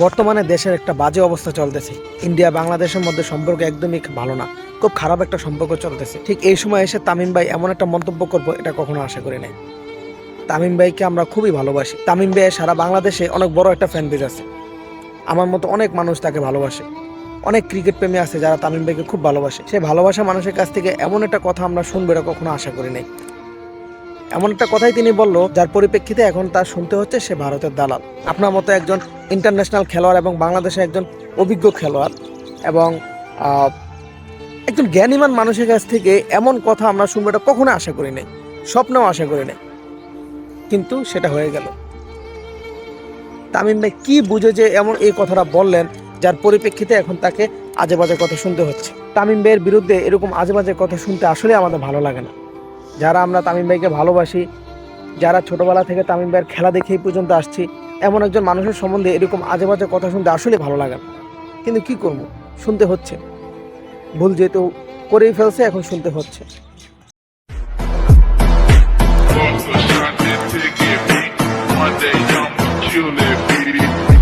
বর্তমানে দেশের একটা বাজে অবস্থা চলতেছে। ইন্ডিয়া বাংলাদেশের মধ্যে সম্পর্ক একদমই ভালো না, খুব খারাপ একটা সম্পর্ক চলতেছে। ঠিক এই সময় এসে তামিম ভাই এমন একটা মন্তব্য করবো এটা কখনো আশা করি নাই। তামিম ভাইকে আমরা খুবই ভালোবাসি। তামিম ভাই সারা বাংলাদেশে অনেক বড় একটা ফ্যান বেজ আছে। আমার মতো অনেক মানুষ তাকে ভালোবাসে। অনেক ক্রিকেট প্রেমী আছে যারা তামিম ভাইকে খুব ভালোবাসে। সে ভালোবাসা মানুষের কাছ থেকে এমন একটা কথা আমরা শুনবো এটা কখনো আশা করি নাই। এমন একটা কথাই তিনি বলল যার পরিপ্রেক্ষিতে এখন তার শুনতে হচ্ছে সে ভারতের দালাল। আপনার মতো একজন ইন্টারন্যাশনাল খেলোয়াড় এবং বাংলাদেশের একজন অভিজ্ঞ খেলোয়াড় এবং একজন জ্ঞানীমান মানুষের কাছ থেকে এমন কথা আমরা শুনবো এটা কখনো আশা করি নাই, স্বপ্নেও আশা করি নাই, কিন্তু সেটা হয়ে গেল। তামিম ভাই কি বুঝে যে এমন এই কথাটা বললেন যার পরিপ্রেক্ষিতে এখন তাকে আজে বাজে কথা শুনতে হচ্ছে। তামিম ভাইয়ের বিরুদ্ধে এরকম আজে বাজে কথা শুনতে আসলে আমাদের ভালো লাগে না। যারা আমরা তামিম ভাইকে ভালোবাসি, যারা ছোটবেলা থেকে তামিম ভাইয়ের খেলা দেখেই পর্যন্ত আসছি, এমন একজন মানুষের সম্বন্ধে এরকম আজে বাজে কথা শুনতে আসলে ভালো লাগে না, কিন্তু কি করব, শুনতে হচ্ছে। ভুল যেহেতু করেই ফেলছে এখন শুনতে হচ্ছে। Monday, I'm a killer, baby.